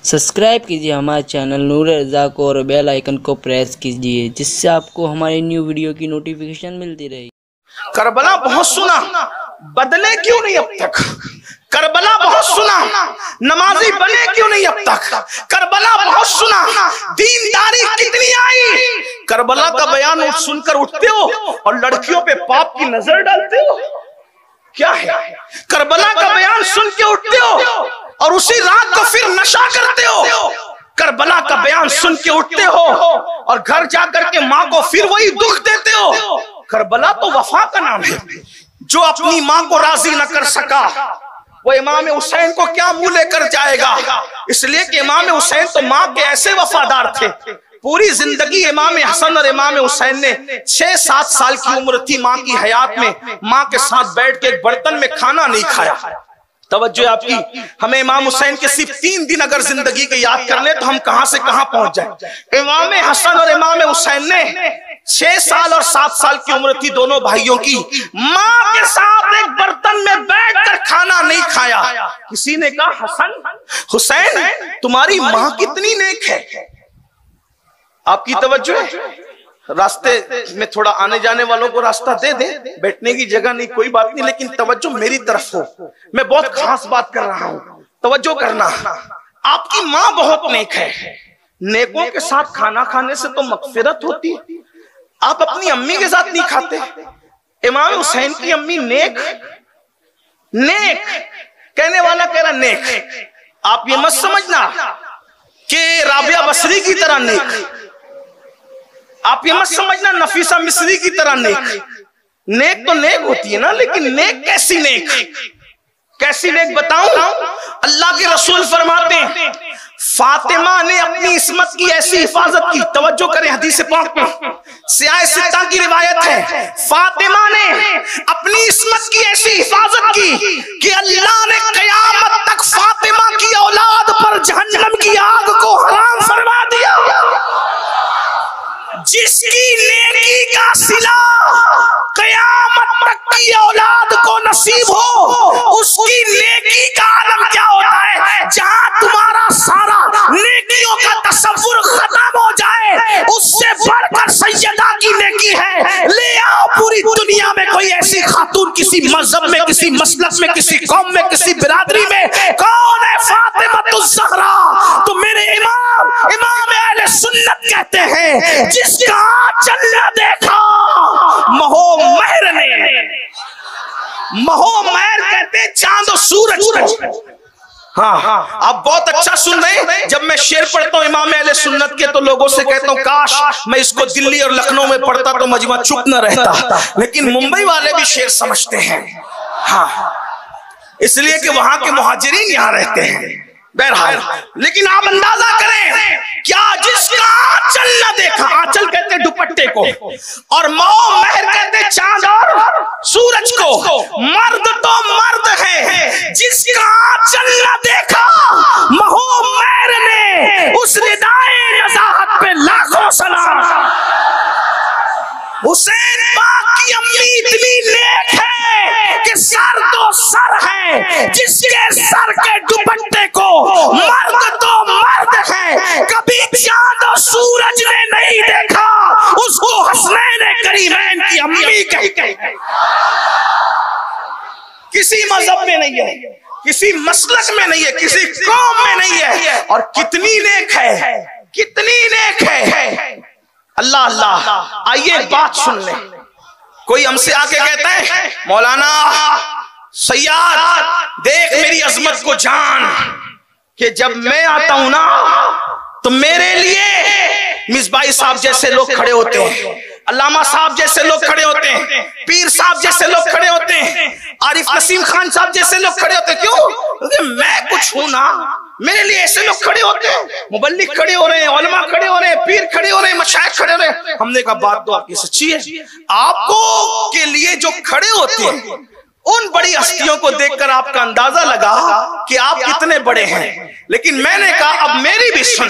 Subscribe कीजिए हमारे channel नूर रज़ा को और बेल आइकन को प्रेस कीजिए, जिससे आपको हमारी न्यू वीडियो की नोटिफिकेशन मिलती रहे। करबला बहुत सुना, बदले क्यों नहीं अब तक? करबला बहुत सुना, नमाजी बने क्यों नहीं अब तक? करबला बहुत सुना, दीनदारी कितनी आई? करबला का बयान सुनकर उठते हो और लड़कियों पे पाप की नजर डालते हो, क्या है? करबला का बयान सुन के उठते हो और उसी रात को फिर नशा करते हो। करबला का बयान सुन के उठते हो और घर जाकर के माँ को फिर वही दुख देते हो। करबला तो वफा का नाम है। जो अपनी माँ को राजी न कर सका वो इमाम हुसैन को क्या मुंह लेकर जाएगा? इसलिए कि इमाम हुसैन तो माँ के ऐसे वफादार थे। पूरी जिंदगी इमाम हसन और इमाम हुसैन ने 6-7 साल की उम्र थी माँ की हयात में, माँ के साथ बैठ के एक बर्तन में खाना नहीं खाया। तवज्जो आपकी, हमें इमाम हुसैन के सिर्फ 3 दिन अगर जिंदगी के याद कर ले तो हम कहां से कहां पहुंच जाए। इमाम हसन और इमाम हुसैन ने 6 साल और 7 साल की उम्र थी दोनों भाइयों की, मां के साथ एक बर्तन में बैठकर खाना नहीं खाया। किसी ने कहा, हसन हुसैन तुम्हारी मां कितनी नेक है। आपकी तवज्जो है? रास्ते में थोड़ा आने जाने वालों को रास्ता दे दे, बैठने की जगह नहीं, कोई बात नहीं, लेकिन तवज्जो मेरी तरफ हो। मैं बहुत खास बात कर रहा हूं, तवज्जो करना। आपकी माँ बहुत नेक है। नेकों के साथ खाना खाने से तो मगफिरत होती है। आप अपनी अम्मी के साथ नहीं खाते। इमाम हुसैन की अम्मी नेक, नेक कहने वाला कह रहा नेक। आप ये मत समझना कि राबिया बसरी की तरह नेक, आप ये मत समझना नफीसा मिस्री की तरह नेक। नेक तो नेक होती है ना, लेकिन नेक कैसी नेक? कैसी नेक बताऊं? अल्लाह के रसूल फरमाते हैं, फातिमा ने अपनी इस्मत की ऐसी हिफाजत की। तवज्जो करें, हदीस पाक में सियाह सित्ता की रिवायत है, फातिमा ने अपनी इस्मत की ऐसी हिफाजत की कि अल्लाह ने कयामत तक फातिमा की औलाद पर जहन्नम की आग को हराम फरमा दिया। जिसकी नेकी का सिला कयामत तक की औलाद को नसीब हो, उसकी नेकी का आलम क्या होता है? जहां तुम्हारा सारा नेकियों का तसव्वुर खत्म हो जाए, उससे बढ़कर सैयदा की नेकी है। ले आओ पूरी दुनिया में कोई ऐसी खातून, किसी मजहब में, किसी मसलक में, किसी कौम में, किसी बिरादरी में, कौन है फातिमातुज़ ज़हरा? तो मेरे इमाम अहले सुन्नत कहते हैं, जिसका आंचल न देखा महो महर ने। महो महर कहते हैं चांद और सूरज को। हाँ, आप बहुत अच्छा सुन रहे हैं। जब मैं शेर पढ़ता हूँ इमाम अहले सुन्नत के तो लोगों से कहता हूँ काश मैं इसको दिल्ली और लखनऊ में पढ़ता तो मजमा चुप न रहता, लेकिन मुंबई वाले भी शेर समझते हैं। हाँ, इसलिए कि वहां के मुहाजिरीन यहाँ रहते हैं। बहरहाल, लेकिन आप अंदाजा करें, क्या जिसका आंचल न देखा, आंचल कहते हैं दुपट्टे को, और मौ महर कहते हैं चांद और सूरज को। मर्द तो मर्द है, जिसका आंचल न देखा महो महर ने, उस रिदाए नज़ाहत पे लाखों सलाम। हुसैन पाक की अम्मी इतनी नेक है कि सर तो सर है, जिसके सर के दुपट्टे को मर्द तो मर्द है, कभी चांद और सूरज ने नहीं देखा, उसको हसनैन करीमैन की अम्मी कही। किसी मजहब में नहीं है, किसी मसलक में नहीं है, किसी कौम में नहीं है, और कितनी नेक है, कितनी नेक है। अल्लाह अल्लाह। आइए एक बात सुन ले। कोई हमसे आके कहता है, मौलाना सैयद देख मेरी अजमत को जान, कि जब मैं आता हूं ना तो मेरे लिए मिसबाई साहब जैसे लोग खड़े होते हैं, अल्लामा साहब जैसे लोग खड़े होते हैं, पीर साहब जैसे लोग खड़े होते हैं, आरिफ नसीम खान साहब जैसे लोग खड़े होते हैं। क्यों? क्योंकि मैं कुछ हूं ना, मेरे लिए ऐसे लोग खड़े होते हैं। मुबल्लिग खड़े हो रहे हैं, उलमा खड़े हो रहे हैं, पीर खड़े हो रहे हैं, मशाइख खड़े हो रहे हैं। हमने कहा बात तो आपकी सच्ची है। आपको के लिए जो खड़े होते हैं उन बड़ी हस्तियों को देखकर आपका अंदाजा लगा कि आप कितने बड़े हैं। लेकिन मैंने कहा अब मेरी भी सुन,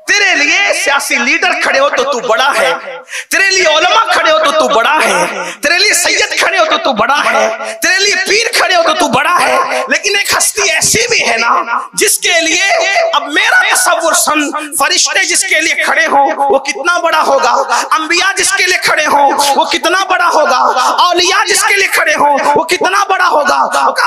तेरे लिए सियासी लीडर खड़े हो तो तू बड़ा है, तेरे लिए उलमा खड़े हो तो तू बड़ा है, तेरे लिए सैयद खड़े हो तो तू बड़ा है, तेरे लिए पीर खड़े हो तो तू बड़ा है। लेकिन एक हस्ती ऐसी भी है ना जिसके लिए अब मेरा तसव्वुर सन, फरिश्ते जिसके लिए खड़े हो वो कितना बड़ा होगा, अंबिया जिसके लिए खड़े हो वो कितना बड़ा होगा, औलिया जिसके लिए खड़े हो वो कितना बड़ा होगा।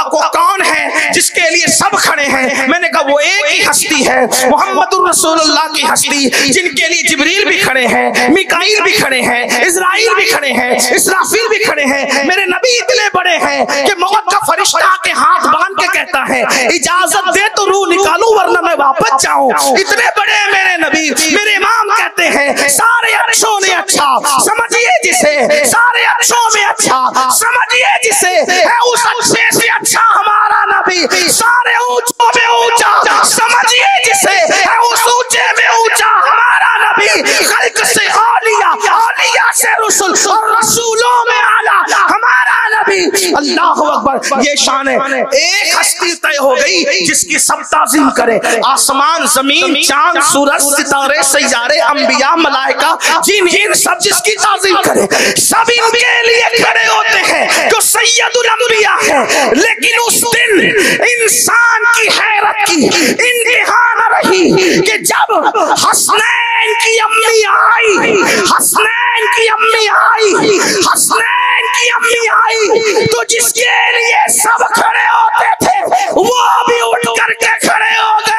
वो कौन है जिसके लिए सब खड़े हैं? मैंने कहा वो एक ही हस्ती है, मोहम्मदुर रसूलुल्लाह की हस्ती, जिनके लिए जिब्रील भी खड़े हैं, मिकाईल भी खड़े हैं, इज़राइल भी खड़े हैं, इसराफील भी खड़े हैं। मेरे नबी इतने बड़े हैं कि मौत का फरिश्ता के हाथ बांध के कहता है इजाजत दे तो रूह निकालूं वरना मैं वापस जाऊं। इतने बड़े हैं मेरे नबी। मेरे इमाम कहते हैं सारे अच्छों में अच्छा समझिए जिसे, सारे अच्छों में अच्छा समझिए जिसे, है उस अच्छे से अच्छा हमारा नबी। सारे ऊंचों में ऊंचा समझिए जिसे, है उस ऊंचे में ऊंचा हमारा नबी। खल्क से औलिया, औलिया से रसूल और रसूलों में आला हमारा नबी। अल्लाह अकबर। ये शान है। एक हस्ती तय हो गई जिसकी सब ताज़ीम करे, आसमान जमीन चांद सूरज सितारे सैयारे अंबिया मलाइका जिन जिन सब जिसकी ताज़ीम करे, सब इनके लिए खड़े होते हैं जो सैयदुल अंबिया है। लेकिन उस दिन इंसान की हैरत की इंतहा न रही कि जब हसनैन की अम्मी आई, हसनैन की अम्मी आई, हसनैन की अम्मी आई तो जिसके लिए सब खड़े होते थे वो भी उठ करके खड़े हो गए।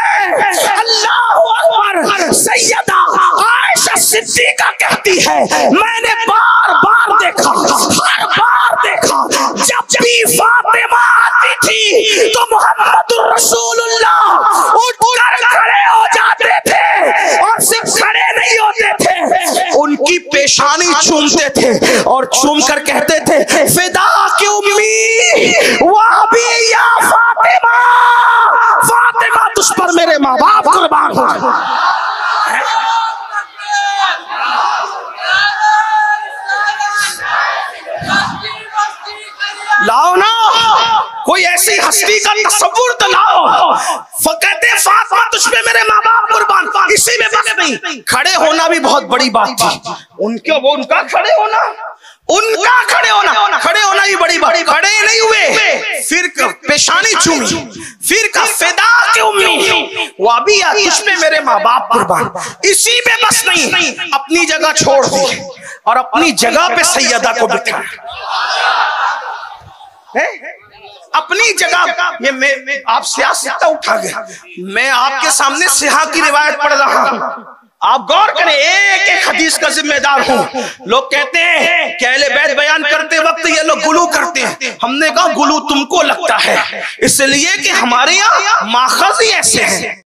अल्लाह अकबर। सैयदा आयशा सिद्दीका कहती है मैंने बार बार देखा, हर बार देखा, जब भी फातिमा आती थी तो मोहम्मदुर रसूलुल्लाह उठकर खड़े हो जाते थे और सिर्फ खड़े नहीं होते थे, उनकी पेशानी चूमते थे और चूम कर कहते थे फिदा की उम्मी वह भी या फातिमा, फातिमा तुझ पर मेरे माँ बाप कुर्बान हो। लाओ ना कोई ऐसी हस्ती का तस्वुर तो लाओ। कहते फातिमा तुझ पे मेरे माँ बाप कुर्बान, इसी में बस नहीं, खड़े होना भी बहुत बड़ी बात थी। उनका खड़े होना, उनका खड़े होना ही बड़ी बात। खड़े नहीं हुए, फिर पेशानी चूमी, फिर का फिदा के उम्मी वाबिया तुझ पे मेरे माँ बाप कुर्बान। इसी में बस नहीं, अपनी जगह छोड़ दी और अपनी जगह पे सैयदा को बिठा, अपनी जगह। ये मैं आप सियासत उठा गया, मैं आपके सामने सिहा की रिवायत पढ़ रहा हूं। आप गौर करें, एक एक हदीस का जिम्मेदार हूं। लोग कहते हैं कि अहले बैत बयान करते वक्त ये लोग गुलू करते हैं। हमने कहा गुलू तुमको लगता है, इसलिए कि हमारे यहाँ माखज़ ही ऐसे हैं।